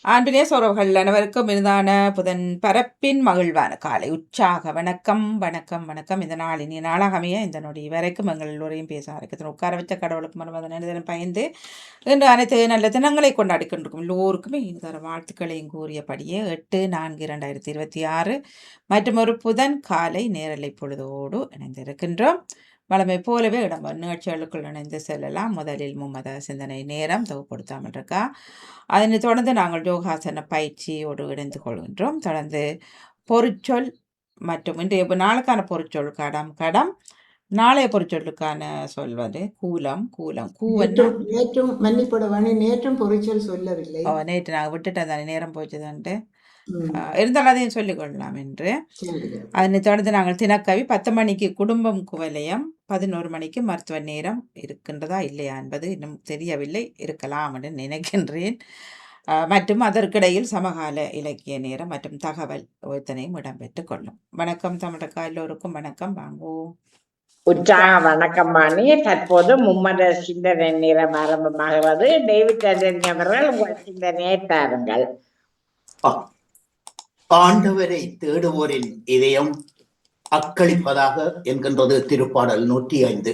ஆண்டினே சோரவர்கள் அனைவருக்கும் இருந்தான புதன் பரப்பின் மகிழ்வான காலை உற்சாக வணக்கம் வணக்கம் வணக்கம். இந்த நாள் இனி நாளாக அமைய இந்த நொடி வரைக்கும் எங்கள் எல்லோரையும் பேச ஆரம்பிக்கிறோம். உட்கார வச்ச கடவுளுக்கு மனதினம் பயந்து இன்று அனைத்து நல்ல தினங்களை கொண்டாடி கொண்டிருக்கும் எல்லோருக்குமே இந்த வாழ்த்துக்களையும் கூறியபடியே 8/4/2026 மற்றும் ஒரு புதன் காலை நேரலை பொழுதோடு இணைந்திருக்கின்றோம். வளமை போலவே இடம் நிகழ்ச்சிகளுக்குள் இணைந்து செல்லலாம். முதலில் மும்மத சிந்தனை நேரம் தொகுப்படுத்தாமல் இருக்கா. அதனைத் தொடர்ந்து நாங்கள் யோகாசன பயிற்சியோடு இணைந்து கொள்கின்றோம். தொடர்ந்து பொருட்சொல் மற்றும் இன்றைய நாளுக்கான பொருட்சொல் கடம் நாளைய பொருட்சொல்லுக்கான சொல்வது கூலம் நேற்றும் மன்னிப்படவானே நேற்றும் பொருட்சொல் சொல்லவில்லை. நேற்று நாங்கள் விட்டுட்டேன் தானே, நேரம் போச்சுதான்ட்டு இருந்தாலும் அதையும் சொல்லிக் கொள்ளலாம் என்று. அதனை தொடர்ந்து நாங்கள் தினக்கவி 10 மணிக்கு குடும்பம் குவலயம், 11 மணிக்கு மருத்துவ நேரம் இருக்கின்றதா இல்லையா என்பது இன்னும் தெரியவில்லை, இருக்கலாம் என்று நினைக்கின்றேன். மற்றும் அதற்கிடையில் சமகால இலக்கிய நேரம் மற்றும் தகவல் ஒத்தனையும் இடம்பெற்றுக் கொள்ளும். வணக்கம் தமிழக்கா, எல்லோருக்கும் வணக்கம். வாங்குவோம். உற்சாக வணக்கம் மாணி. தற்போது மும்மத சிந்தனை நேரம் ஆரம்பமாகிறது. டேவிட் ஆண்டனி அவர்கள் உங்கள் சிந்தனையை தாருங்கள். ஆண்டவரை தேடுவோரின் இதயம் அக்களிப்பதாக என்கின்றது திருப்பாடல் 105.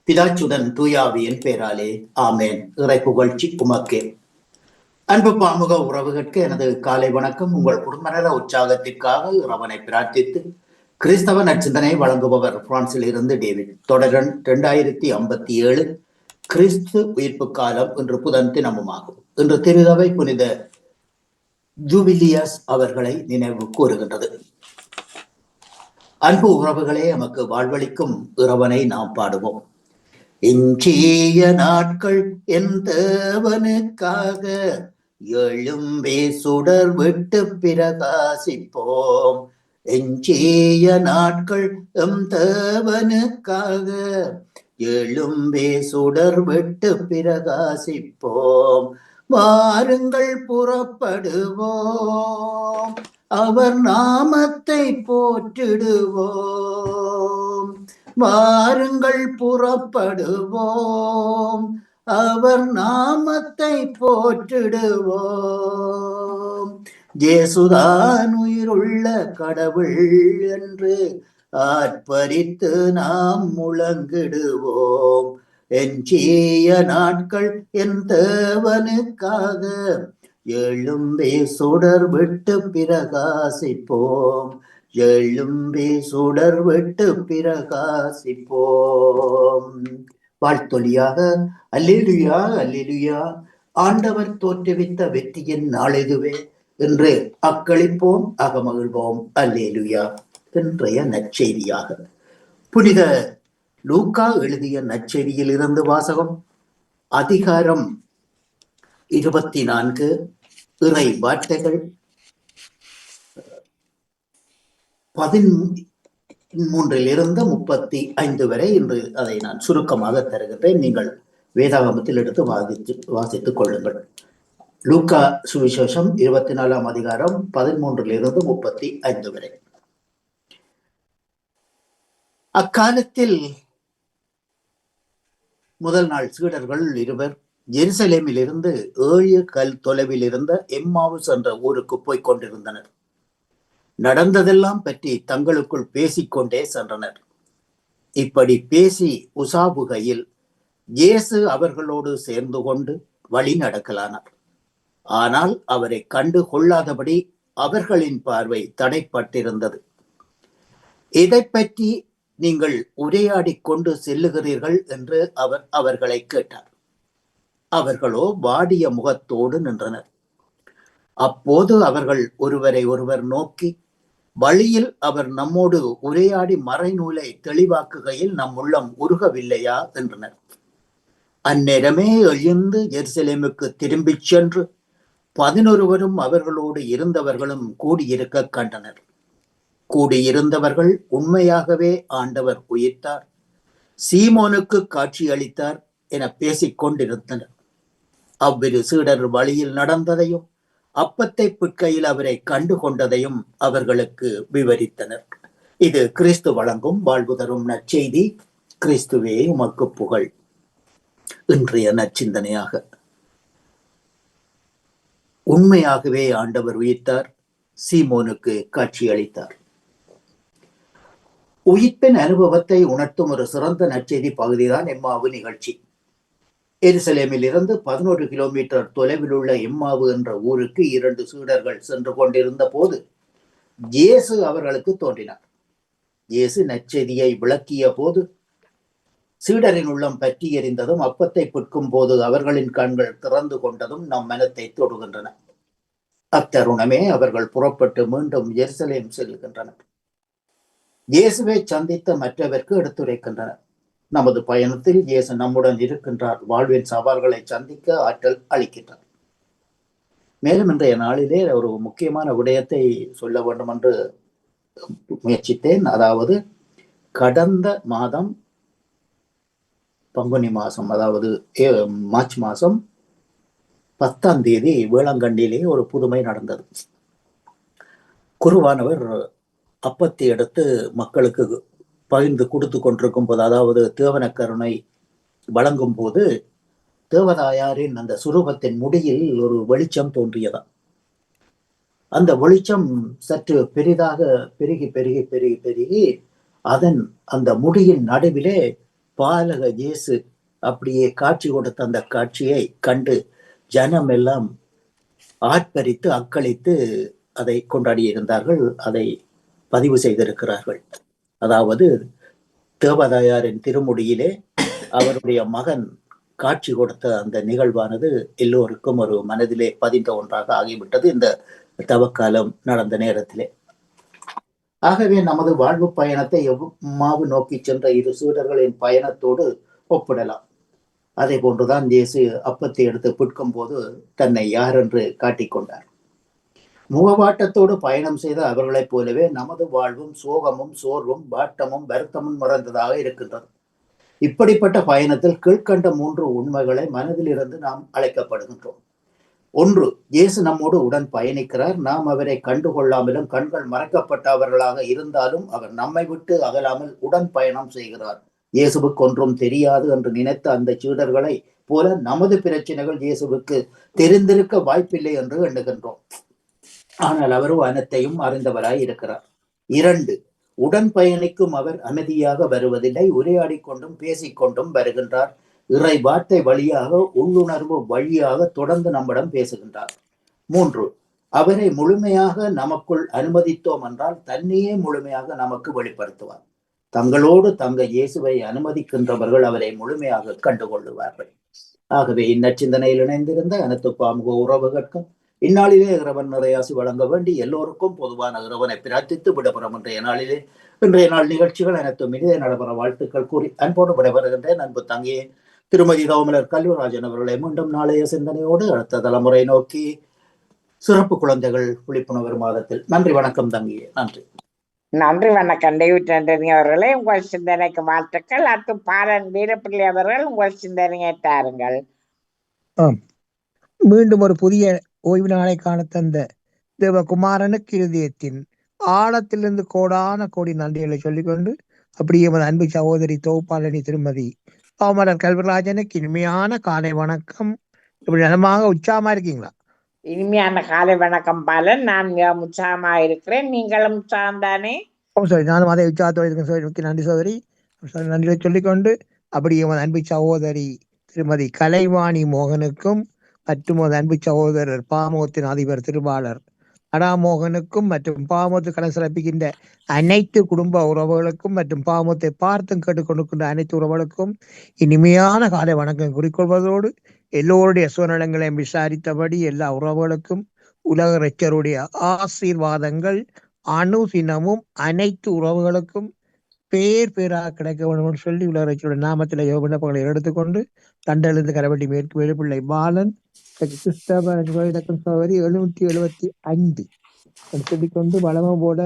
பிதாச்சுடன் தூயாவியின் பேராலே ஆமேன். இறை புகழ்ச்சி உமக்கே. அன்பு பாமுக உறவுகளுக்கு எனது காலை வணக்கம். உங்கள் குடும்பநல உற்சாகத்திற்காக இறைவனை பிரார்த்தித்து கிறிஸ்தவ நற்சிந்தனை வழங்குபவர் பிரான்சில் இருந்து டேவிட். தொடரன் 2057 கிறிஸ்து உயிர்ப்பு காலம் இன்று புதன் தினமுமாகும். இன்று திருகவை புனித ஜூபிலியஸ் அவர்களை நினைவு கூறுகின்றது. அன்பு உறவுகளே, நமக்கு வாழ்வளிக்கும் இறைவனை நாம் பாடுவோம். எஞ்சிய நாட்கள் என் தேவனுக்காக எழும்பே சுடர் விட்டு பிரகாசிப்போம். எஞ்சிய நாட்கள் எம் தேவனுக்காக எழும்பே சுடர் விட்டு பிரகாசிப்போம். வாருங்கள் புறப்படுவோம், அவர் நாமத்தை போற்றிடுவோம். வாருங்கள் புறப்படுவோம், அவர் நாமத்தை போற்றிடுவோம். இயேசுதான் உயிருள்ள கடவுள் என்று ஆர்ப்பரித்து நாம் முழங்கிடுவோம். எஞ்சிய நாட்கள் என் தேவனுக்காக எழும்பே சுடர் விட்டு பிரகாசிப்போம். எழும்பே சுடர் விட்டு பிரகாசிப்போம். வாழ்த்தொலியாக அல்லேலுயா அல்லேலுயா, ஆண்டவர் தோற்றுவித்த வெற்றியின் நாளெதுவே என்று அக்களிப்போம், அகமகிழ்வோம். அல்லேலுயா. இன்றைய நற்செய்தியாக புனித லூக்கா எழுதிய நற்செய்தியில் இருந்து வாசகம். அதிகாரம் 24, இறை வார்த்தைகள் 13 35 வரை. இன்று அதை நான் சுருக்கமாக தருகின்றேன். நீங்கள் வேதாகமத்தில் எடுத்து வாசித்துக் கொள்ளுங்கள். லூக்கா சுவிசேஷம் 24ஆம் அதிகாரம் 13 35 வரை. அக்காலத்தில் முதல் நாள் சீடர்கள் இருவர் எருசலேமில் இருந்து 7 கல் தொலைவில் இருந்த எம்மாவுஸ் என்ற ஊருக்கு போய்க் கொண்டிருந்தனர். நடந்ததெல்லாம் பற்றி தங்களுக்குள் பேசிக்கொண்டே சென்றனர். இப்படி பேசி உசாவுகையில் இயேசு அவர்களோடு சேர்ந்து கொண்டு வழி நடக்கலானார். ஆனால் அவரை கண்டு கொள்ளாதபடி அவர்களின் பார்வை தடைப்பட்டிருந்தது. இதை பற்றி நீங்கள் உரையாடி கொண்டு செல்லுகிறீர்கள் என்று அவர் அவர்களை கேட்டார். அவர்களோ வாடிய முகத்தோடு நின்றனர். அப்போது அவர்கள் ஒருவரை ஒருவர் நோக்கி, வழியில் அவர் நம்மோடு உரையாடி மறைநூலை தெளிவாக்குகையில் நம் உள்ளம் உருகவில்லையா என்றனர். அந்நேரமே எழுந்து எருசலேமுக்கு திரும்பிச் சென்று 11 அவர்களோடு இருந்தவர்களும் கூடியிருக்க கண்டனர். கூடியிருந்தவர்கள் உண்மையாகவே ஆண்டவர் உயிர்த்தார், சீமோனுக்கு காட்சி அளித்தார் என பேசிக் கொண்டிருந்தனர். அவ்விரு சீடர் வழியில் நடந்ததையும் அப்பத்தை பிற்கையில் அவரை கண்டு கொண்டதையும் அவர்களுக்கு விவரித்தனர். இது கிறிஸ்து வழங்கும் வாழ்வு தரும் நற்செய்தி. கிறிஸ்துவே உமக்கு புகழ். இன்றைய நற்சிந்தனையாக உண்மையாகவே ஆண்டவர் உயிர்த்தார், சீமோனுக்கு காட்சியளித்தார். உயிர்ப்பின் அனுபவத்தை உணர்த்தும் ஒரு சிறந்த நற்செய்தி பகுதிதான் எம்மாவு நிகழ்ச்சி. எருசலேமில் இருந்து 11 கிலோமீட்டர் தொலைவில் உள்ள எம்மாவு என்ற ஊருக்கு 2 சீடர்கள் சென்று கொண்டிருந்த போது இயேசு அவர்களுக்கு தோன்றினார். இயேசு நற்செய்தியை விளக்கிய போது சீடரின் உள்ளம் பற்றி எறிந்ததும், அப்பத்தை புட்கும் போது அவர்களின் கண்கள் திறந்து கொண்டதும் நம் மனத்தை தொடுகின்றன. அத்தருணமே அவர்கள் புறப்பட்டு மீண்டும் எருசலேம் செல்கின்றனர். இயேசுவை சந்தித்த மற்றவருக்கு எடுத்துரைக்கின்றனர். நமது பயணத்தில் இயேசு நம்முடன் இருக்கின்றார், வாழ்வின் சவால்களை சந்திக்க ஆற்றல் அளிக்கின்றார். மேலும் இன்றைய நாளிலே ஒரு முக்கியமான விடயத்தை சொல்ல வேண்டும் என்று முயற்சித்தேன். அதாவது கடந்த மாதம் பங்குனி மாதம், அதாவது மார்ச் மாதம் 10ஆம் தேதி வேளாங்கண்ணியிலே ஒரு புதுமை நடந்தது. குருவானவர் அப்பத்தை எடுத்து மக்களுக்கு பகிர்ந்து கொடுத்து கொண்டிருக்கும் போது, அதாவது தேவன கருணை வழங்கும் போது, தேவதாயாரின் அந்த சுரூபத்தின் முடியில் ஒரு வெளிச்சம் தோன்றியதா. அந்த வெளிச்சம் சற்று பெரிதாக பெருகி பெருகி பெருகி பெருகி அதன் அந்த முடியின் நடுவிலே பாலக இயேசு அப்படியே காட்சி கொடுத்த அந்த காட்சியை கண்டு ஜனம் எல்லாம் ஆர்ப்பரித்து அக்களித்து அதை கொண்டாடி இருந்தார்கள். அதை பதிவு செய்திருக்கிறார்கள். அதாவது தேவதாயாரின் திருமுடியிலே அவருடைய மகன் காட்சி கொடுத்த அந்த நிகழ்வானது எல்லோருக்கும் ஒரு மனதிலே பதிந்த ஒன்றாக ஆகிவிட்டது இந்த தவக்காலம் நடந்த நேரத்திலே. ஆகவே நமது வாழ்வு பயணத்தை எம்மாவு நோக்கி சென்ற 2 சீடர்களின் பயணத்தோடு ஒப்பிடலாம். அதே போன்றுதான் இயேசு அப்பத்தை எடுத்து புட்கும் போது தன்னை யார் என்று காட்டிக்கொண்டார். முகவாட்டத்தோடு பயணம் செய்த அவர்களைப் போலவே நமது வாழ்வும் சோகமும் சோர்வும் வாட்டமும் வருத்தமும் மறந்ததாக இருக்கின்றது. இப்படிப்பட்ட பயணத்தில் கீழ்கண்ட 3 உண்மைகளை மனதில் இருந்து நாம் அழைக்கப்படுகின்றோம். 1, இயேசு நம்மோடு உடன் பயணிக்கிறார். நாம் அவரை கண்டுகொள்ளாமலும் கண்கள் மறைக்கப்பட்டவர்களாக இருந்தாலும் அவர் நம்மை விட்டு அகலாமல் உடன் பயணம் செய்கிறார். இயேசுவுக்கு ஒன்றும் தெரியாது என்று நினைத்த அந்த சீடர்களை போல நமது பிரச்சனைகள் இயேசுவுக்கு தெரிந்திருக்க வாய்ப்பில்லை என்று எண்ணுகின்றோம். ஆனால் அவரும் அனைத்தையும் அறிந்தவராய் இருக்கிறார். 2, உடன் பயணிக்கும் அவர் அமைதியாக வருவதில்லை, உரையாடி கொண்டும் பேசிக்கொண்டும் வருகின்றார். இறை வார்த்தை வழியாக, உள்ளுணர்வு வழியாக தொடர்ந்து நம்மிடம் பேசுகின்றார். 3, அவரை முழுமையாக நமக்குள் அனுமதித்தோம் என்றால் தன்னையே முழுமையாக நமக்கு வெளிப்படுத்துவார். தங்களோடு தங்க இயேசுவை அனுமதிக்கின்றவர்கள் அவரை முழுமையாக கண்டுகொள்ளுவார்கள். ஆகவே இந்நச்சிந்தனையில் இணைந்திருந்த அனைத்து பாமுக உறவுகளுக்கும் இந்நாளிலே இறைவன் நிறையாசி வழங்க வேண்டி எல்லோருக்கும் பொதுவான இறைவனை பிரார்த்தித்து விடப்பெறும் இன்றைய நாள் நிகழ்ச்சிகள் அனைத்தும் இனிதே நடைபெற வாழ்த்துக்கள் கூறி அன்போடு விடைபெறுகின்றேன். அன்பு தங்கியே திருமதி கௌமலர் கல்விராஜன் அவர்களை மீண்டும் நாளைய சிந்தனையோடு அடுத்த தலைமுறை நோக்கி சிறப்பு குழந்தைகள் விழிப்புணர்வு மாதத்தில். நன்றி, வணக்கம் தங்கியே. நன்றி. நன்றி, வணக்கம் டேவிட் ஆண்டனி அவர்களே. உங்கள் சிந்தனைக்கு வாழ்த்துக்கள். அடுத்து பாலன் வீரப்பிள்ளை அவர்கள் உங்கள் சிந்தனையை தாருங்கள். மீண்டும் ஒரு புதிய ஓய்வு நாளை காண தந்த தேவகுமாரனுக்கு இருதயத்தின் ஆழத்திலிருந்து கோடான கோடி நன்றிகளை சொல்லிக்கொண்டு, அப்படியே அன்பு சகோதரி தொகுப்பாளனி திருமதி கௌமலர் கல்விராஜனுக்கு இனிமையான காலை வணக்கம். இப்படி நலமாக உற்சாகமா இருக்கீங்களா? இனிமையான காலை வணக்கம் பாலன். நான் உற்சாகமா இருக்கிறேன். நீங்களும் உற்சாகம் தானே? சரி, நானும் அதே உற்சாகத்தோடு இருக்கேன். நன்றி சகோதரி, நன்றிகளை சொல்லிக்கொண்டு, அப்படியே அன்பு சகோதரி திருமதி கலைவாணி மோகனுக்கும் மற்றும் அன்பு சகோதரர் பாமோத்தின் அதிபர் திருவாளர் அடாமோகனுக்கும் மற்றும் பாமோத்து கடன் சிறப்பிக்கின்ற அனைத்து குடும்ப உறவுகளுக்கும் மற்றும் பாமோத்தை பார்த்தும் கேட்டுக்கொண்டிருக்கின்ற அனைத்து உறவுகளுக்கும் இனிமையான காலை வணக்கம் குறிக்கொள்வதோடு, எல்லோருடைய சூழ்நிலங்களையும் விசாரித்தபடி எல்லா உறவுகளுக்கும் உலக இரட்சருடைய ஆசீர்வாதங்கள் அனுதினமும் அனைத்து உறவுகளுக்கும் பேர் பேராக கிடைக்க வேண்டும் என்று சொல்லி உலக இரட்சருடைய நாமத்தில் விண்ணப்பங்களை எடுத்துக்கொண்டு தண்டலிருந்து கரவட்டி மேற்கு வேலுப்பிள்ளை பாலன் கிறிஸ்தவ சகோதரி 775 சொல்லிக்கொண்டு வளமம் போட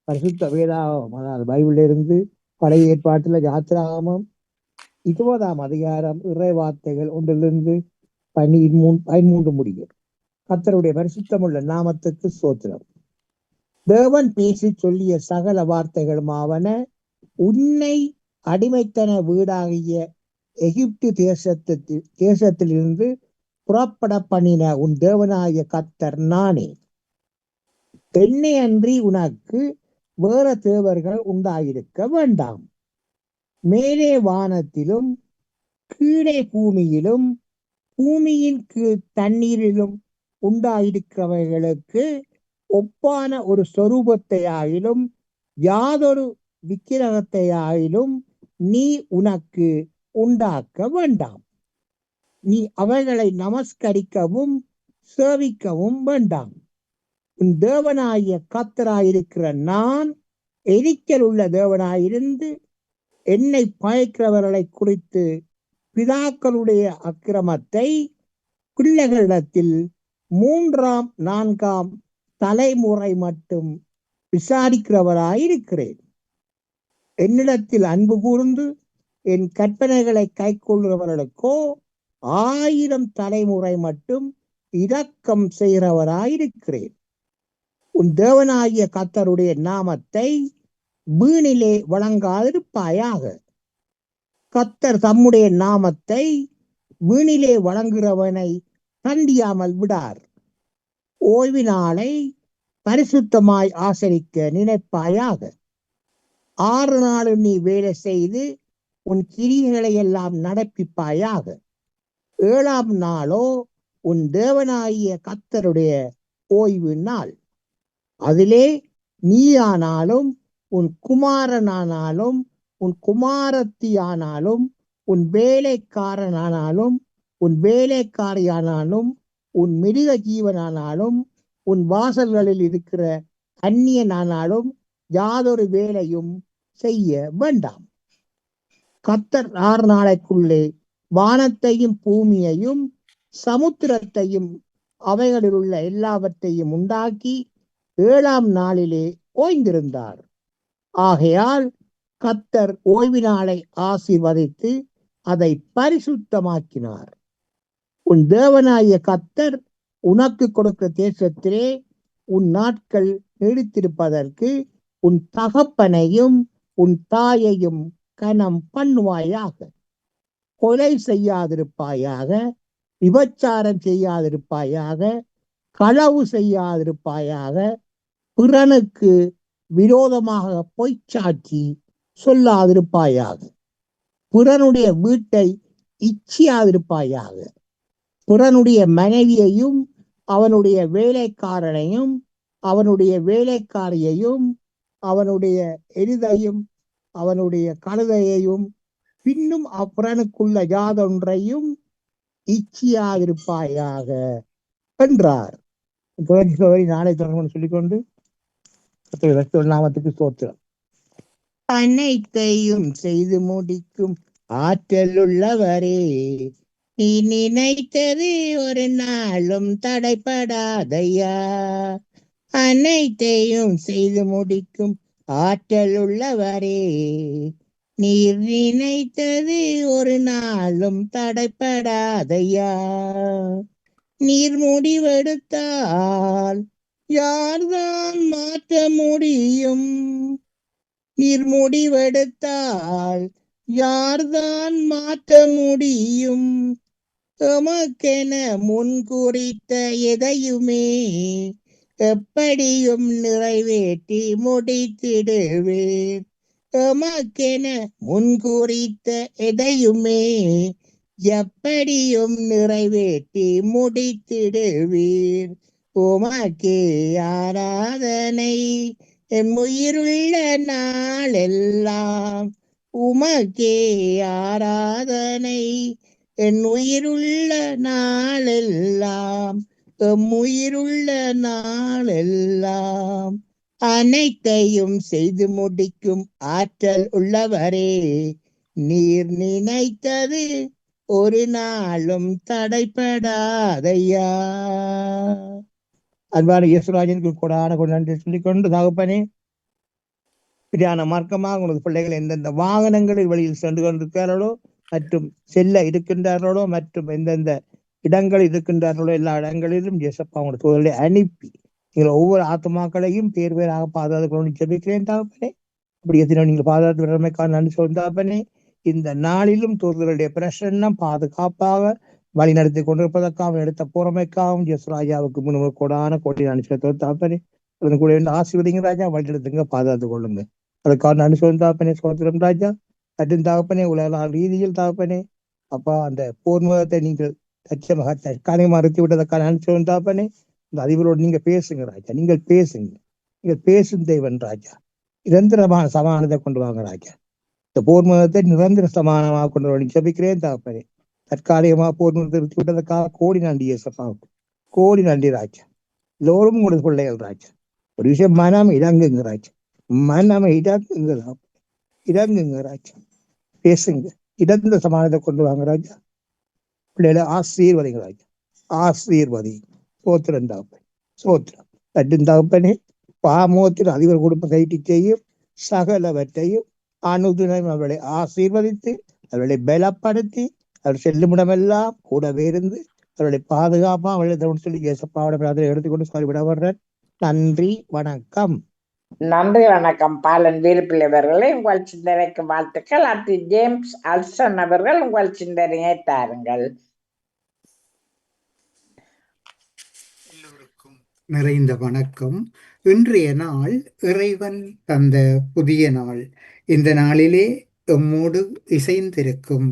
பரிசுத்த வேதாகமம், அதாவது பைபிள்ல இருந்து பழைய ஏற்பாட்டுல யாத்திராகமம் 20ஆம் அதிகாரம் இறை வார்த்தைகள் 1 13 முடியும். கர்த்தருடைய பரிசுத்தமுள்ள நாமத்துக்கு ஸ்தோத்திரம். தேவன் பேசி சொல்லிய சகல வார்த்தைகளும் ஆவன, உன்னை அடிமைத்தன வீடாகிய எகிப்து தேசத்திலிருந்து புறப்பட பண்ணின உன் தேவனாகிய கர்த்தர் நானே. என்னை அன்றி உனக்கு வேற தேவர்கள் உண்டாயிருக்க வேண்டாம். மேலே வானத்திலும் கீழே பூமியிலும் பூமியின் கீழ் தண்ணீரிலும் உண்டாயிருக்கிறவைகளுக்கு ஒப்பான ஒரு சொரூபத்தையாயிலும் யாதொரு விக்கிரகத்தையாயிலும் நீ உனக்கு உண்டாக்க வேண்டாம். நீ அவைகளை நமஸ்கரிக்கவும் சேவிக்கவும் வேண்டாம். உன் தேவனாகிய கர்த்தராயிருக்கிற நான் எரிச்சல் உள்ள தேவனாயிருந்து என்னை பயக்கிறவர்களை குறித்து பிதாக்களுடைய அக்கிரமத்தை பிள்ளைகளிடத்தில் 3ஆம் 4ஆம் தலைமுறை மட்டும் விசாரிக்கிறவராயிருக்கிறேன். என்னிடத்தில் அன்பு கூர்ந்து என் கற்பனைகளை கைக்கொள்கிறவர்களுக்கோ 1000 தலைமுறை மட்டும் இரக்கம் செய்கிறவராயிருக்கிறேன். உன் தேவனாகிய கர்த்தருடைய நாமத்தை வீணிலே வழங்காதிருப்பாயாக. கர்த்தர் தம்முடைய நாமத்தை வீணிலே வழங்குகிறவனை தண்டியாமல் விடார். ஓய்வு நாளை பரிசுத்தமாய் ஆசரிக்க நினைப்பாயாக. 6 நாளும் நீ வேலை செய்து உன் கிரியைகளை எல்லாம் நடப்பிப்பாயாக. 7ஆம் நாளோ உன் தேவனாகிய கர்த்தருடைய ஓய்வு நாள். அதிலே நீயானாலும் உன் குமாரனானாலும் உன் குமாரத்தியானாலும் உன் வேலைக்காரனானாலும் உன் வேலைக்காரியானாலும் உன் மிருக ஜீவனானாலும் உன் வாசல்களில் இருக்கிற அந்நியனானாலும் யாதொரு வேலையும் செய்ய வேண்டாம். கர்த்தர் 6 நாளைக்குள்ளே வானத்தையும் பூமியையும் சமுத்திரத்தையும் அவைகளில் உள்ள எல்லாவற்றையும் உண்டாக்கி 7ஆம் நாளிலே ஓய்ந்திருந்தார். ஆகையால் கர்த்தர் ஓய்வு நாளை ஆசீர்வதித்து அதை பரிசுத்தமாக்கினார். உன் தேவனாகிய கர்த்தர் உனக்கு கொடுக்கிற தேசத்திலே உன் நாட்கள் நீடித்திருப்பதற்கு உன் தகப்பனையும் உன் தாயையும் கனம் பண்ணுவாயாக. கொலை செய்யாதிருப்பாயாக, விபச்சாரம் செய்யாதிருப்பாயாக, களவு செய்யாதிருப்பாயாக, பிறனுக்கு விரோதமாக பொய்ச்சாட்சி சொல்லாதிருப்பாயாக, பிறனுடைய வீட்டை இச்சியாதிருப்பாயாக, பிறனுடைய மனைவியையும் அவனுடைய வேலைக்காரனையும் அவனுடைய வேலைக்காரியையும் அவனுடைய எருதையும் அவனுடைய கழுதையையும் பின்னும் அப்புறனுக்குள்ள யாதொன்றையும் இச்சியாதிருப்பாயாக என்றார். நாளை தொடர்ந்து சொல்லிக்கொண்டு நாமத்துக்கு ஸ்தோத்திரம். அனைத்தையும் செய்து முடிக்கும் ஆற்றல் உள்ளவரே, நீ நினைத்தது ஒரு நாளும் தடைப்படாதையா. அனைத்தையும் செய்து முடிக்கும் ஆற்றல் உள்ளவரே, நீர் நினைத்தது ஒரு நாளும் தடைப்படாதையா. நீர் முடிவெடுத்தால் யார்தான் மாற்ற முடியும்? நீர் முடிவெடுத்தால் யார்தான் மாற்ற முடியும்? எமக்கென முன்குறித்த எதையுமே எப்படியும் நிறைவேற்றி முடித்திடுவேன். எமக்கென முன்குறித்த எதையுமே எப்படியும் நிறைவேற்றி முடித்திடுவீர். உமக்கே ஆராதனை என் உயிருள்ள நாளெல்லாம். உமக்கே ஆராதனை என் உயிருள்ள நாளெல்லாம். எம் உயிருள்ள நாளெல்லாம். அனைத்தையும் செய்து முடிக்கும் ஆற்றல் உள்ளவரே, நீர் நினைத்தது ஒரு நாளும் தடைப்படாதையா. அன்பான இயேசுராஜனுக்கு கொடான நன்றி சொல்லிக்கொண்டு, தகப்பனே, பிரியான மார்க்கமாக உங்களது பிள்ளைகள் எந்தெந்த வாகனங்களில் வழியில் சென்று கொண்டிருக்கிறார்களோ மற்றும் செல்ல இருக்கின்றார்களோ மற்றும் எந்தெந்த இடங்கள் இருக்கின்றார்களோ எல்லா இடங்களிலும் இயேசப்பா உங்களோட தூதர்களை அனுப்பி நீங்கள் ஒவ்வொரு ஆத்மாக்களையும் பேர் பேராக பாதுகாத்து ஜெபிக்கிறேன் தகப்பனே. அப்படி எத்தனை நீங்கள் பாதுகாத்து விடுறமைக்கான நன்றி சொல்லும் தகப்பனே. இந்த நாளிலும் தூதர்களுடைய பிரசன்னம் பாதுகாப்பாக வழி நடத்தி கொண்டிருப்பதற்காகவும் எடுத்த பொறுமைக்காகவும் எஸ் ராஜாவுக்கு முன்னும் கோடான கோடி அனுசரித்து தாப்பனே கூட இருந்து ஆசீர்வதிங்க ராஜா, வழி எடுத்துங்க, பாதுகாத்து கொள்ளுங்க. அதுக்கான அனுசரித்து தாப்பனே, சோதரம் ராஜா. கட்டும் தாப்பனே, உலக ரீதியில் தாப்பனே அப்பா, அந்த போர் முகத்தை நீங்கள் தச்சமாக தற்காலிகமாக மறுத்து விட்டதற்கான அனுசரித்து தாப்பனே. இந்த அதிபரோடு நீங்க பேசுங்க ராஜா, நீங்கள் பேசுங்க, நீங்கள் பேசும் தேவன் ராஜா. நிரந்தரமான சமாதானத்தை கொண்டு வாங்க ராஜா. இந்த போர் முகத்தை நிரந்தர சமாதானமாக கொண்டு வர ஜெபிக்கிறேன் தாப்பனே. தற்காலிகமாக போர் நிறுத்தி விட்டதற்காக கோடி நன்றி இயேசப்பாவுக்கு, கோடி நன்றி ராஜா. எல்லோரும் உங்களது பிள்ளைகள் ராஜா. ஒரு விஷயம், மனம் இறங்குங்க ராஜா, மனம் இறங்குங்க, இறங்குங்க ராஜா. பேசுங்க, இடந்த சமாதானத்தை கொண்டு வாங்க ராஜா. பிள்ளைகளை ஆசீர்வதிங்க ராஜா, ஆசீர்வதி. சோத்திரம் தாப்பன், சோத்திரம் தட்டும் தாப்பனே. பாமோத்தில் அதிபர் குடும்பம் கைட்டி செய்யும் சகலவற்றையும் அனுதினம் அவர்களை ஆசீர்வதித்து அவர்களை பலப்படுத்தி அவர் செல்லுமிடமெல்லாம் கூடவே இருந்து அவர்களை பாதுகாப்பா அவர்களை சொல்லி இயேசப்பாவோட பிரார்த்தனை எடுத்துக்கொண்டு சொல்லிவிட வர்றேன். நன்றி, வணக்கம். நன்றி, வணக்கம். பாலன் வீரப்பிள்ளை அவர்களே, உங்கள் சிந்தனைக்கு வாழ்த்துக்கள். அடுத்து ஜேம்ஸ் அல்சன் அவர்கள் உங்கள் சிந்தனையை தாருங்கள். எல்லோருக்கும் நிறைந்த வணக்கம். இன்றைய நாள் இறைவன் தந்த புதிய நாள். இந்த நாளிலே எம்மோடு இசைந்திருக்கும்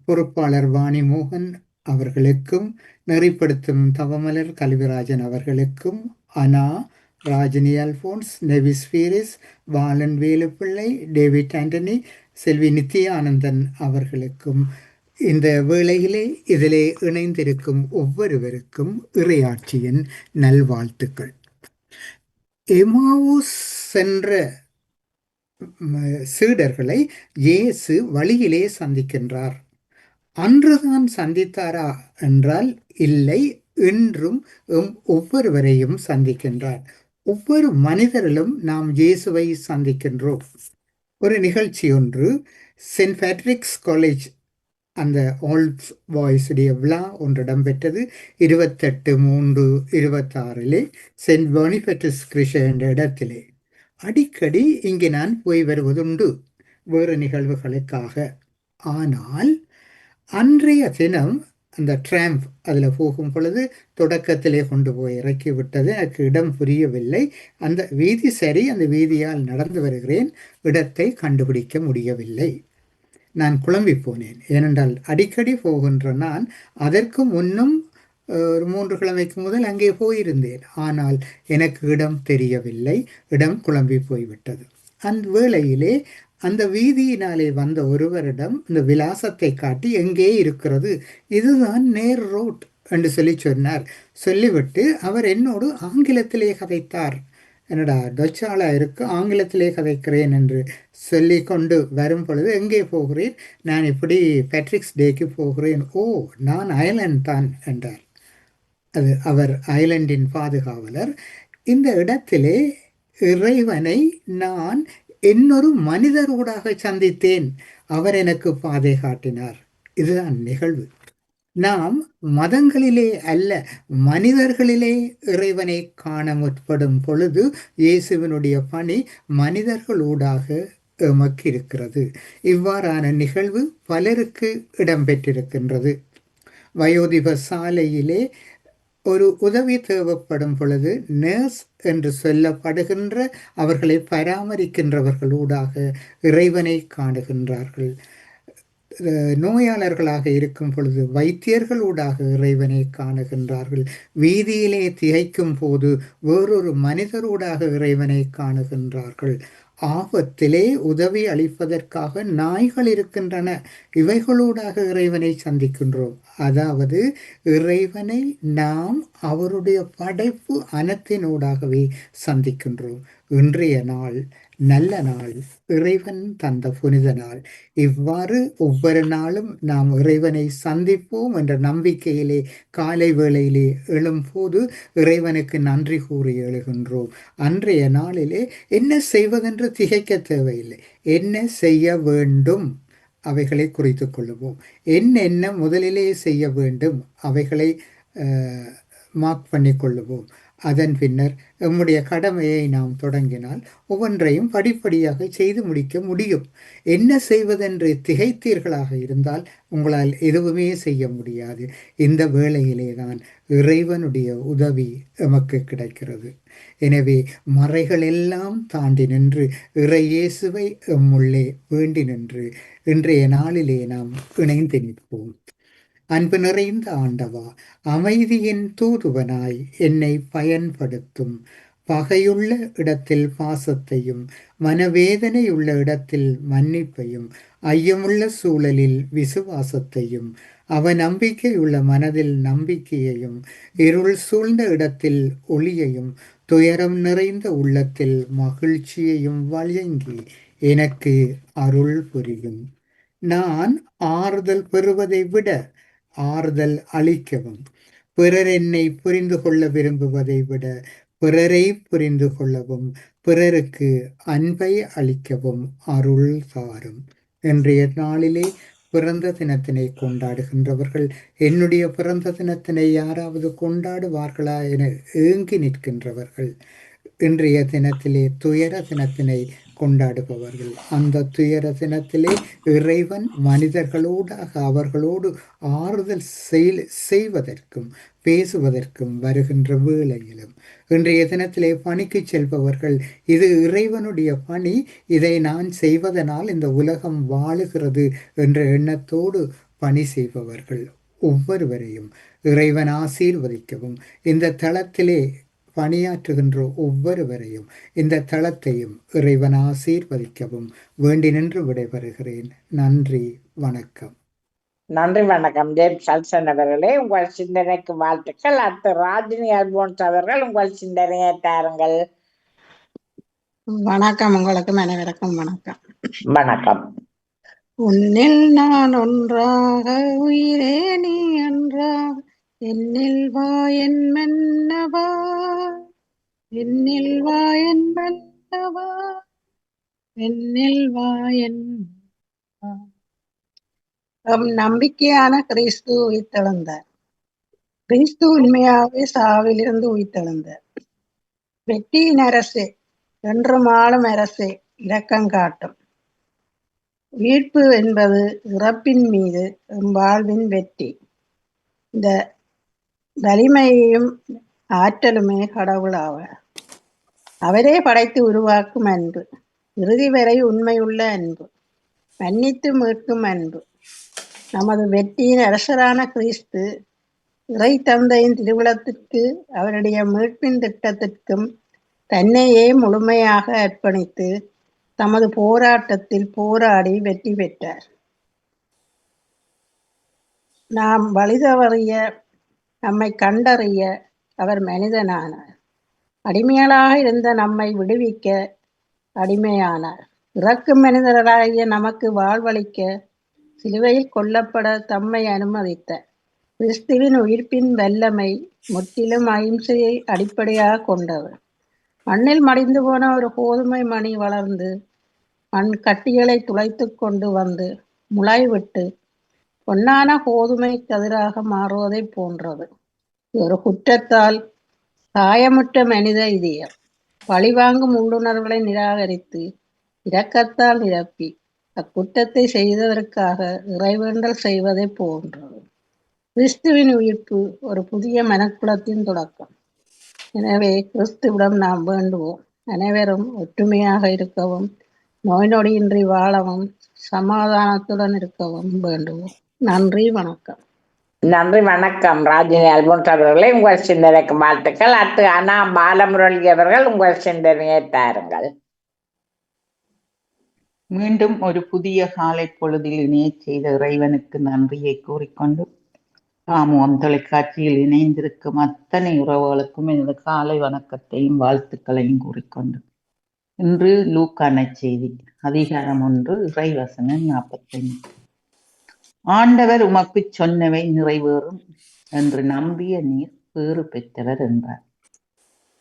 பொறுப்பாளர் வாணிமோகன் அவர்களுக்கும், நெறிப்படுத்தும் தவமலர் கல்விராஜன் அவர்களுக்கும், அனா, ராஜினி அல்போன்ஸ், நெவிஸ் பீரிஸ், பாலன் வேலுப்பிள்ளை, டேவிட் ஆண்டனி, செல்வி நித்யானந்தன் அவர்களுக்கும், இந்த வேளையிலே இதிலே இணைந்திருக்கும் ஒவ்வொருவருக்கும் இறையாட்சியின் நல்வாழ்த்துக்கள். எமாவுஸ் சென்ற சீடர்களை இயேசு வழியிலே சந்திக்கின்றார். அன்றுதான் சந்தித்தாரா என்றால் இல்லை, இன்றும் ஒவ்வொருவரையும் சந்திக்கின்றார். ஒவ்வொரு மனிதரிலும் நாம் இயேசுவை சந்திக்கின்றோம். ஒரு நிகழ்ச்சி ஒன்று சென்ட் பேட்ரிக்ஸ் காலேஜ், அந்த ஓல்ட் பாய்ஸுடைய விழா ஒன்று இடம்பெற்றது 28/3/26 சென்ட் பானிஃபெட்டஸ் கிரிஷ என்ற இடத்திலே. அடிக்கடி இங்கே நான் போய் வருவதுண்டு வேறு நிகழ்வுகளுக்காக. ஆனால் அன்றைய தினம் அந்த ட்ராம்ப் அதில் போகும் பொழுது தொடக்கத்திலே கொண்டு போய் இறக்கி விட்டது. எனக்கு இடம் புரியவில்லை. அந்த வீதி சரி, அந்த வீதியால் நடந்து வருகிறேன், இடத்தை கண்டுபிடிக்க முடியவில்லை. நான் குழம்பி போனேன். ஏனென்றால் அடிக்கடி போகின்ற நான் அதற்கு முன்னும் ஒரு 3 கிழமைக்கு முதல் அங்கே போயிருந்தேன். ஆனால் எனக்கு இடம் தெரியவில்லை, இடம் குழம்பி போய்விட்டது. அந்த வேளையிலே அந்த வீதியினாலே வந்த ஒருவரிடம் இந்த விலாசத்தை காட்டி, எங்கே இருக்கிறது, இதுதான் நேர் ரோட் என்று சொன்னார். சொல்லிவிட்டு அவர் என்னோடு ஆங்கிலத்திலே கதைத்தார். என்னடா டொச்சாலா இருக்கு, ஆங்கிலத்திலே கதைக்கிறேன் என்று சொல்லி கொண்டு வரும் பொழுது, எங்கே போகிறேன், நான் இப்படி பேட்ரிக்ஸ் டேக்கு போகிறேன். ஓ, நான் அயர்லாந்து தான் என்றார். அது அவர் அயர்லாந்தின் பாதுகாவலர். இந்த இடத்திலே இறைவனை நான் இன்னொரு மனிதரோடாக சந்தித்தேன். அவர் எனக்கு பாதை காட்டினார். இதுதான் நிகழ்வு. நாம் மதங்களிலே அல்ல, மனிதர்களிலே இறைவனை காண முற்படும் பொழுது இயேசுவினுடைய பணி மனிதர்களூடாக எமக்கு இருக்கிறது. இவ்வாறான நிகழ்வு பலருக்கு இடம்பெற்றிருக்கின்றது. வயோதிப சாலையிலே ஒரு உதவி தேவைப்படும் பொழுது நர்ஸ் என்று சொல்லப்படுகின்ற அவர்களை பராமரிக்கின்றவர்களூடாக இறைவனை காணுகின்றார்கள். நோயாளர்களாக இருக்கும் பொழுது வைத்தியர்களூடாக இறைவனை காணுகின்றார்கள். வீதியிலே திகைக்கும் போது வேறொரு மனிதரூடாக இறைவனை காணுகின்றார்கள். ஆபத்திலே உதவி அளிப்பதற்காக நாய்கள் இருக்கின்றன, இவைகளூடாக இறைவனை சந்திக்கின்றோம். அதாவது இறைவனை நாம் அவருடைய படைப்பு அனைத்தினூடாகவே சந்திக்கின்றோம். இன்றைய நாள் நல்ல நாள், இறைவன் தந்த புனித நாள். இவ்வாறு ஒவ்வொரு நாளும் நாம் இறைவனை சந்திப்போம் என்ற நம்பிக்கையிலே காலை வேளையிலே எழும்போது இறைவனுக்கு நன்றி கூறி எழுகின்றோம். அன்றைய நாளிலே என்ன செய்வதென்று திகைக்க தேவையில்லை, என்ன செய்ய வேண்டும் அவைகளை குறித்து கொள்ளுவோம். என்னென்ன முதலிலே செய்ய வேண்டும் அவைகளை மார்க் பண்ணி கொள்ளுவோம். அதன் பின்னர் நம்முடைய கடமையை நாம் தொடங்கினால் ஒவ்வொன்றையும் படிப்படியாக செய்து முடிக்க முடியும். என்ன செய்வதென்று திகைத்தீர்களாக இருந்தால் உங்களால் எதுவுமே செய்ய முடியாது. இந்த வேளையிலே தான் இறைவனுடைய உதவி எமக்கு கிடைக்கிறது. எனவே மறைகள் எல்லாம் தாண்டி நின்று இறை இயேசுவை எம்முள்ளே வேண்டி நின்று இன்றைய நாளிலே நாம் இணைந்து நிற்போம். அன்பு நிறைந்த ஆண்டவா, அமைதியின் தூதுவனாய் என்னை பயன்படுத்தும். பகையுள்ள இடத்தில் பாசத்தையும் மனவேதனையுள்ள இடத்தில் மன்னிப்பையும் ஐயமுள்ள சூழலில் விசுவாசத்தையும் அவநம்பிக்கையுள்ள மனதில் நம்பிக்கையையும் இருள் சூழ்ந்த இடத்தில் ஒளியையும் துயரம் நிறைந்த உள்ளத்தில் மகிழ்ச்சியையும் வழங்கி எனக்கு அருள் புரியும். நான் ஆறுதல் பெறுவதை விட ஆறுதல் அளிக்கவும், பிறர் என்னை புரிந்து கொள்ள விரும்புவதை விட பிறரை புரிந்து கொள்ளவும், பிறருக்கு அன்பை அளிக்கவும் அருள் தாரும். இன்றைய நாளிலே பிறந்த தினத்தினை கொண்டாடுகின்றவர்கள், என்னுடைய பிறந்த தினத்தினை யாராவது கொண்டாடுவார்களா என ஏங்கி நிற்கின்றவர்கள், இன்றைய தினத்திலே துயர தினத்தினை கொண்டாடுபவர்கள், அந்த துயர தினத்திலே இறைவன் மனிதர்களோடாக அவர்களோடு ஆறுதல் செய்வதற்கும் பேசுவதற்கும் வருகின்ற வேளையிலும், இன்றைய தினத்திலே பணிக்கு செல்பவர்கள், இது இறைவனுடைய பணி, இதை நான் செய்வதனால் இந்த உலகம் வாழுகிறது என்ற எண்ணத்தோடு பணி செய்பவர்கள் ஒவ்வொருவரையும் இறைவன் ஆசீர்வதிக்கவும், இந்த தளத்திலே பணியாற்றுகின்ற ஒவ்வொருவரையும் இந்த தளத்தையும் இறைவன் ஆசீர்வதிக்கவும் வேண்டி நின்று விடைபெறுகிறேன். நன்றி, வணக்கம். நன்றி, வணக்கம். ஜேம்ஸ் அல்சன் அவர்களே, உங்கள் சிந்தனைக்கு வாழ்த்துக்கள். அடுத்து ராஜினி அல்போன்ஸ் அவர்கள் உங்கள் சிந்தனையை தாருங்கள். வணக்கம், உங்களுக்கு அனைவருக்கும் வணக்கம். வணக்கம். உன்னில் நான் ஒன்றாக உயிரே நீ ஒன்றாக என்னில் வா என் மன்னவா, என்னில் வா என் மன்னவா, என்னில் வா என் நம்பிக்கையான கிறிஸ்து உயிர்த்தெழுந்தார். கிறிஸ்து உண்மையாகவே சாவிலிருந்து உயிர்த்தெழுந்தார். வெற்றியின் அரசே, என்றும் ஆளும் அரசே, இரக்கம் காட்டும். மீட்பு என்பது இறப்பின் மீது வாழ்வின் வெற்றி. இந்த வலிமையும் ஆற்றலுமே கடவுள் ஆவார். அவரே படைத்து உருவாக்கும் அன்பு, இறுதி வரை உண்மையுள்ள அன்பு, மன்னித்து மீட்கும் அன்பு. நமது வெற்றியின் அரசரான கிறிஸ்து இறை தந்தையின் திருவிழத்திற்கு, அவருடைய மீட்பின் திட்டத்திற்கும் தன்னையே முழுமையாக அர்ப்பணித்து தமது போராட்டத்தில் போராடி வெற்றி பெற்றார். நாம் வழிதவறிய நம்மை கண்டறிய அவர் மனிதனானார். அடிமைகளாக இருந்த நம்மை விடுவிக்க அடிமையானார். இறக்கும் மனிதராகிய நமக்கு வாழ்வளிக்க சிலுவையில் கொல்லப்பட தம்மை அனுமதித்தார். கிறிஸ்துவின் உயிர்ப்பின் வல்லமை முற்றிலும் அகிம்சையை அடிப்படையாக கொண்டது. மண்ணில் மடிந்து போன ஒரு கோதுமை மணி வளர்ந்து மண் கட்டிகளை துளைத்து கொண்டு வந்து முளை விட்டு பொன்னான கோதுமை கதிராக மாறுவதை போன்றது. ஒரு குற்றத்தால் காயமுற்ற மனித இதயம் பழிவாங்கும் உள்ளுணர்வுகளை நிராகரித்து இரக்கத்தால் நிரப்பி அக்குற்றத்தை செய்ததற்காக இறைவேண்டல் செய்வதை போன்றது. கிறிஸ்துவின் உயிர்ப்பு ஒரு புதிய மனக்குலத்தின் தொடக்கம். எனவே கிறிஸ்துவிடம் நாம் வேண்டுவோம். அனைவரும் ஒற்றுமையாக இருக்கவும், நோய் நொடியின்றி வாழவும், சமாதானத்துடன் இருக்கவும் வேண்டுவோம். நன்றி, வணக்கம். நன்றி, வணக்கம். ராஜினி அல்போன்ஸ் அவர்களே, உங்கள் சிந்தனைக்கு வாழ்த்துக்கள். அடுத்து அண்ணா பாலமுரளி அவர்கள் உங்கள் சிந்தனையை தாருங்கள். மீண்டும் ஒரு புதிய காலை பொழுதில் இணைய செய்த இறைவனுக்கு நன்றியை கூறிக்கொண்டு, தாமும் தொலைக்காட்சியில் இணைந்திருக்கும் அத்தனை உறவுகளுக்கும் எனது காலை வணக்கத்தையும் வாழ்த்துக்களையும் கூறிக்கொண்டு, இன்று லூக்கா நற்செய்தி அதிகாரம் 1 இறைவசனம் 45. ஆண்டவர் உமக்கு சொன்னவை நிறைவேறும் என்று நம்பிய நீர் பேறு பெற்றவர் என்றார்.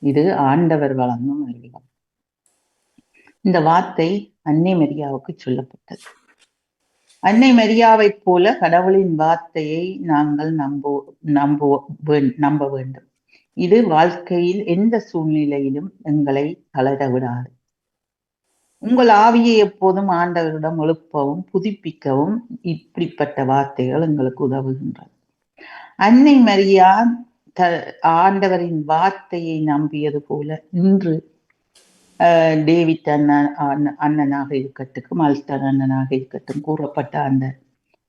இது ஆண்டவர் வழங்கும் அறிவியல். இந்த வார்த்தை அன்னை மரியாவுக்கு சொல்லப்பட்டது. அன்னை மரியாவைப் போல கடவுளின் வார்த்தையை நாங்கள் நம்ப வேண்டும். இது வாழ்க்கையில் எந்த சூழ்நிலையிலும் எங்களை தளர விடாது. உங்கள் ஆவியை எப்போதும் ஆண்டவரிடம் எழுப்பவும் புதுப்பிக்கவும் இப்படிப்பட்ட வார்த்தைகள் எங்களுக்கு உதவுகின்றன. அன்னை மரியா ஆண்டவரின் வார்த்தையை நம்பியது போல இன்று டேவிட் அண்ணனாக இருக்கட்டும், அல்தர் அண்ணனாக இருக்கட்டும், கூறப்பட்ட அந்த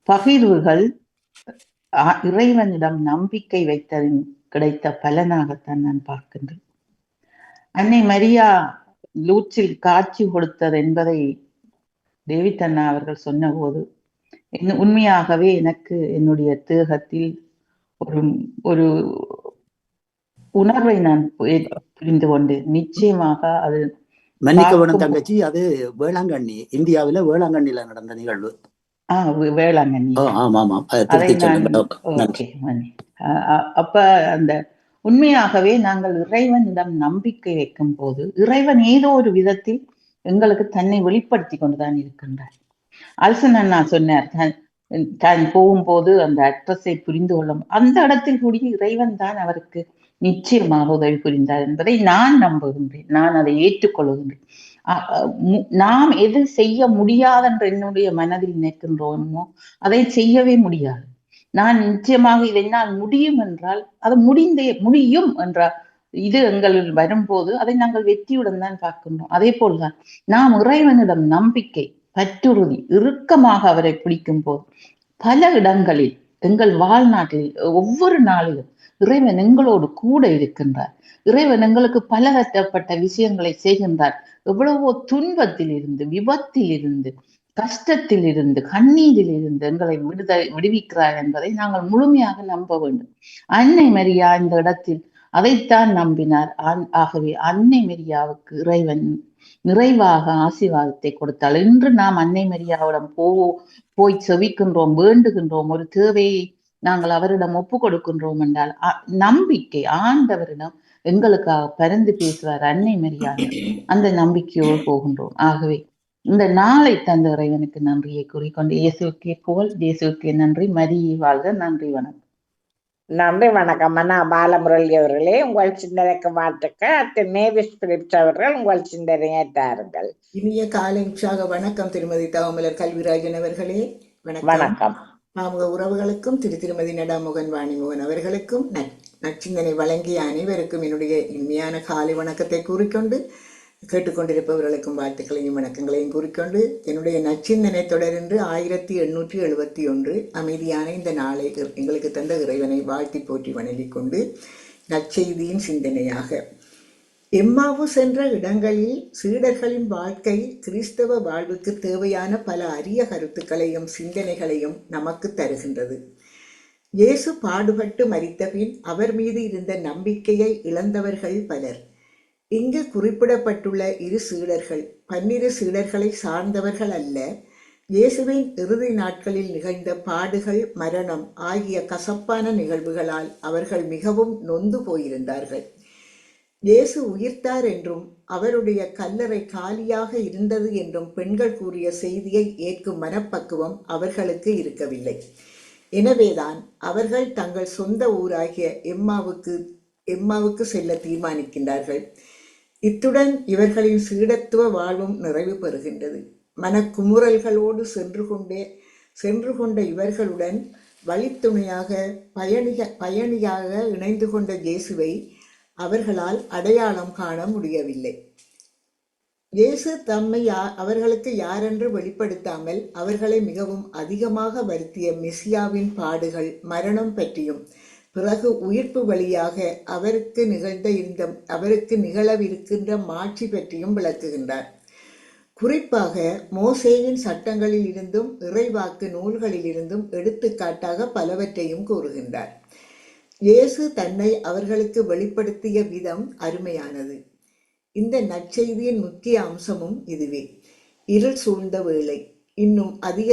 பகிர்வுகள் இறைவனிடம் நம்பிக்கை வைத்ததின் கிடைத்த பலனாகத்தான் நான் பார்க்கின்றேன். அன்னை மரியா லூட்சில் காட்சி கொடுத்தது என்பதை டேவிட் அண்ணா அவர்கள் சொன்னபோது உண்மையாகவே எனக்கு என்னுடைய தேகத்தில் ஒரு உணர்வை நான் புரிந்து கொண்டு நிச்சயமாக அது மன்னிக்கவனும் தங்கச்சி, அது வேளாங்கண்ணி, இந்தியாவில வேளாங்கண்ணில நடந்த நிகழ்வு. வேளாங்கண்ணி. அப்ப அந்த உண்மையாகவே நாங்கள் இறைவனிடம் நம்பிக்கை வைக்கும் போது இறைவன் ஏதோ ஒரு விதத்தில் எங்களுக்கு தன்னை வெளிப்படுத்தி கொண்டுதான் இருக்கின்றார். அல்சன் அண்ணா சொன்னார், தான் போகும்போது அந்த அட்ரஸை புரிந்து கொள்ளும் அந்த இடத்தில் கூடிய இறைவன் தான் அவருக்கு நிச்சயமாக உதவி புரிந்தார் என்பதை நான் நம்புகின்றேன். நான் அதை ஏற்றுக்கொள்கின்றேன். நாம் எது செய்ய முடியாதென்று என்னுடைய மனதில் நினைக்கின்றோமோ அதை செய்யவே முடியாது. நான் நிச்சயமாக இதை என்னால் முடியும் என்றால் அது முடியும் என்றால் இது எங்களில் வரும்போது அதை நாங்கள் வெற்றியுடன் தான் பார்க்கின்றோம். அதே போல்தான் நாம் இறைவனிடம் நம்பிக்கை பற்றுறுதி இறுக்கமாக அவரை பிடிக்கும் போது பல இடங்களில் எங்கள் வாழ்நாட்டில் ஒவ்வொரு நாளிலும் இறைவன் எங்களோடு கூட இருக்கின்றார். இறைவன் எங்களுக்கு பலதரப்பட்ட விஷயங்களை செய்கின்றார். எவ்வளவோ துன்பத்தில் இருந்து, விபத்தில் இருந்து, கஷ்டத்தில் இருந்து, கண்ணீரில் இருந்து எங்களை விடுவிக்கிறார் என்பதை நாங்கள் முழுமையாக நம்ப வேண்டும். அன்னை மரியா இந்த இடத்தில் அதைத்தான் நம்பினார். ஆகவே அன்னை மரியாவுக்கு இறைவன் நிறைவாக ஆசீர்வாதத்தை கொடுத்தாள். இன்று நாம் அன்னை மரியாவிடம் போய் செவிக்கின்றோம், வேண்டுகின்றோம், ஒரு தேவையை நாங்கள் அவரிடம் ஒப்பு கொடுக்கின்றோம் என்றால் நம்பிக்கை ஆண்டவரிடம் எங்களுக்காக பரிந்து பேசுவார் அன்னை மரியாதை, அந்த நம்பிக்கையோடு போகின்றோம். ஆகவே இந்த நாளை தந்த இறைவனுக்கு நன்றியை கூறிக்கொண்டு இயேசுக்கே புகழ், இயேசுக்கே நன்றி, மரியை வாழ்க. நன்றி, வணக்கம். நன்றி, வணக்கம் அண்ணா பாலமுரளி அவர்களே. உங்கள் சிந்தனைக்கு மாற்றுக்க நேவிஸ் பிலிப்ஸ் அவர்கள் உங்கள் சிந்தனையை தாருங்கள். இனிய காலை உற்சாக வணக்கம் திருமதி தவமலர் கல்விராஜன் அவர்களே. வணக்கம். மாமுக உறவுகளுக்கும் திருமதி நடாமுகன் வாணிமோகன் அவர்களுக்கும் நச்சிந்தனை வழங்கிய அனைவருக்கும் என்னுடைய இனிமையான காலை வணக்கத்தை கூறிக்கொண்டு கேட்டுக்கொண்டிருப்பவர்களுக்கும் வாழ்த்துக்களையும் வணக்கங்களையும் கூறிக்கொண்டு என்னுடைய நச்சிந்தனை தொடர்ந்து 1871 அமைதியான இந்த நாளை எங்களுக்கு தந்த இறைவனை வாழ்த்தி போற்றி வணங்கிக் கொண்டு நற்செய்தியின் சிந்தனையாக, எம்மாவு சென்ற இடங்களில் சீடர்களின் வாழ்க்கை கிறிஸ்தவ வாழ்வுக்கு தேவையான பல அரிய கருத்துக்களையும் சிந்தனைகளையும் நமக்கு தருகின்றது. இயேசு பாடுபட்டு மரித்தபின் அவர் மீது இருந்த நம்பிக்கையை இழந்தவர்கள் பலர். இங்கு குறிப்பிடப்பட்டுள்ள 2 சீடர்கள் 12 சீடர்களை சார்ந்தவர்கள் அல்ல. இயேசுவின் இறுதி நாட்களில் நிகழ்ந்த பாடுகள், மரணம் ஆகிய கசப்பான நிகழ்வுகளால் அவர்கள் மிகவும் நொந்து போயிருந்தார்கள். இயேசு உயிர்த்தார் என்றும் அவருடைய கல்லறை காலியாக இருந்தது என்றும் பெண்கள் கூறிய செய்தியை ஏற்கும் மனப்பக்குவம் அவர்களுக்கு இருக்கவில்லை. எனவேதான் அவர்கள் தங்கள் சொந்த ஊராகிய எம்மாவுக்கு செல்ல தீர்மானிக்கின்றார்கள். இத்துடன் இவர்களின் சீடத்துவ வாழ்வும் நிறைவு பெறுகின்றது. மனக்குமுறல்களோடு சென்று கொண்ட இவர்களுடன் வழித்துணையாக பயணியாக இணைந்து கொண்ட இயேசுவை அவர்களால் அடையாளம் காண முடியவில்லை. இயேசு தம்மை அவர்களுக்கு யாரென்று வெளிப்படுத்தாமல் அவர்களை மிகவும் அதிகமாக வருத்திய மெசியாவின் பாடுகள், மரணம் பற்றியும் பிறகு உயிர்ப்பு வழியாக அவருக்கு நிகழவிருக்கின்ற மாட்சி பற்றியும் விளக்குகின்றார். குறிப்பாக மோசேயின் சட்டங்களில் இருந்தும் இறைவாக்கு நூல்களில் இருந்தும் எடுத்துக்காட்டாக பலவற்றையும் கூறுகின்றார். இயேசு தன்னை அவர்களுக்கு வெளிப்படுத்திய விதம் அருமையானது. இந்த நற்செய்தியின் முக்கிய அம்சமும் இதுவே. இருள் சூழ்ந்த வேளை, இன்னும் அதிக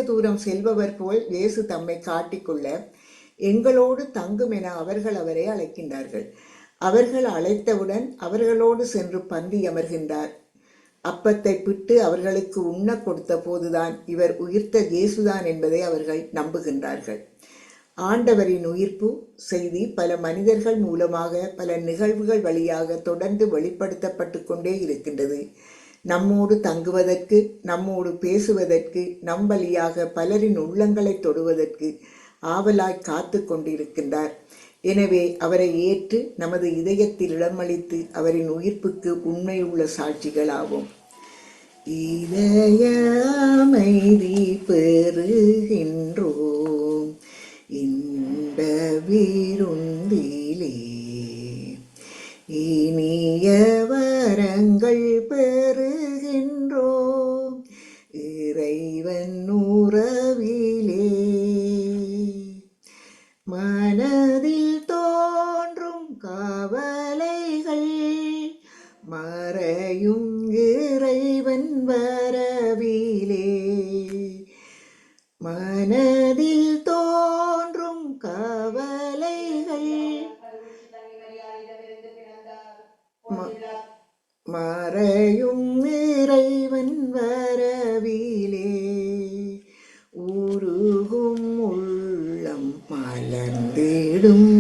தூரம் செல்பவர் போல் இயேசு தம்மை காட்டிக்கொள்ள எங்களோடு தங்கும் என அவர்கள் அவரை அழைக்கின்றார்கள். அவர்கள் அழைத்தவுடன் அவர்களோடு சென்று பந்தி அமர்கின்றார். அப்பத்தை பிட்டு அவர்களுக்கு உண்ணக் கொடுத்த போதுதான் இவர் உயிர்த்த இயேசுதான் என்பதை அவர்கள் நம்புகின்றார்கள். ஆண்டவரின் உயிர்ப்பு செய்தி பல மனிதர்கள் மூலமாக பல நிகழ்வுகள் வழியாக தொடர்ந்து வெளிப்படுத்தப்பட்டு கொண்டே இருக்கின்றது. நம்மோடு தங்குவதற்கு, நம்மோடு பேசுவதற்கு, நம் வழியாக பலரின் உள்ளங்களை தொடுவதற்கு ஆவலாய் காத்து கொண்டிருக்கின்றார். எனவே அவரை ஏற்று நமது இதயத்தில் இடமளித்து அவரின் உயிர்ப்புக்கு உண்மையுள்ள சாட்சிகளாகும். இதய அமைதி பெறுகின்றோம் இன்ப விருந்திலே, இனிய வரங்கள் பெறுகின்றோம் இறைவன் உறவிலே. மனதில் தோன்றும் கவலைகள் மறையும் இறைவன் வரவிலே. மனதில் தோன்றும் கவலைகள் மறையும் இறைவன் வரவிலே. உருகும் உள்ளம் மலர்ந்திடும்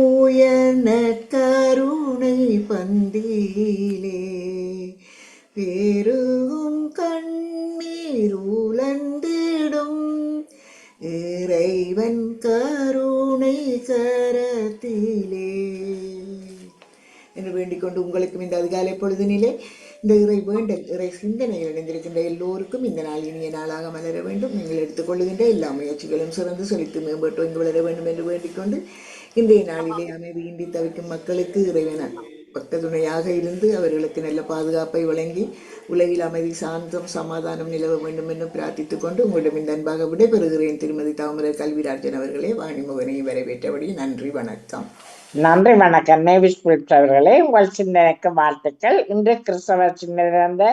உயர்ந்த கருணை பந்தியிலே. பெருகும் கண்ணீர் உலர்ந்திடும் இறைவன் கருணை கரத்திலே என்று வேண்டிக் கொண்டு உங்களுக்கும் இந்த அதிகாலை பொழுதினிலே இந்த இறை வேண்டல், இறை சிந்தனையில் இணைந்திருக்கின்ற எல்லோருக்கும் இந்த நாள் இனிய நாளாக மலர வேண்டும். நீங்கள் எடுத்துக்கொள்ளுகின்ற எல்லா முயற்சிகளும் சிறந்து செழித்து மேம்பட்டு இங்கு வளர வேண்டும் என்று வேண்டிக் கொண்டு இன்றைய நாளிலே அமைதியின்றி தவிக்கும் மக்களுக்கு இறைவன் பக்க துணையாக இருந்து அவர்களுக்கு நல்ல பாதுகாப்பை வழங்கி உலகில் அமைதி, சாந்தம், சமாதானம் நிலவ வேண்டும் என்று பிரார்த்தித்துக் கொண்டு உங்களிடம் இந்த அன்பாக விடைபெறுகிறேன். திருமதி தாமரை கல்விராஜன் அவர்களே, வாணிமுகனையும் வரவேற்றபடி நன்றி, வணக்கம். நன்றி, வணக்கம். நேவிஸ் பிலிப்ஸ் அவர்களே, உங்கள் சிந்தனைக்கு வாழ்த்துக்கள். இன்று கிறிஸ்தவ சிந்தனை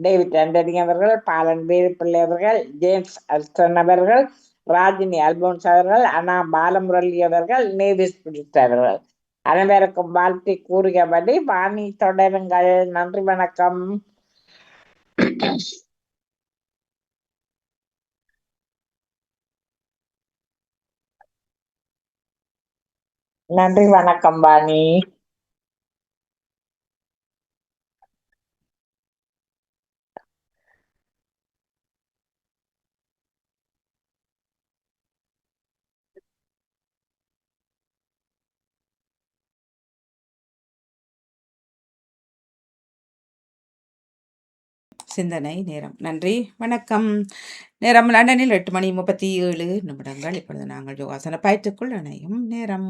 டேவிட் ஆண்டனி அவர்கள், பாலன் வேலுப்பிள்ளை அவர்கள், ஜேம்ஸ் அல்சன் அவர்கள், ராஜினி அல்போன்ஸ் அவர்கள், அண்ணா பாலமுரளி அவர்கள், நேவிஸ் பிலிப்ஸ் அவர்கள் அனைவருக்கும் வாழ்த்தை கூறியபடி வாணி தொடருங்கள். நன்றி, வணக்கம். நன்றி, வணக்கம் வாணி. சிந்தனை நேரம். நன்றி, வணக்கம். நேரம் லண்டனில் 8:37 இப்பொழுது நாங்கள் யோகாசன பயிற்றுக்குள் இணையும் நேரம்.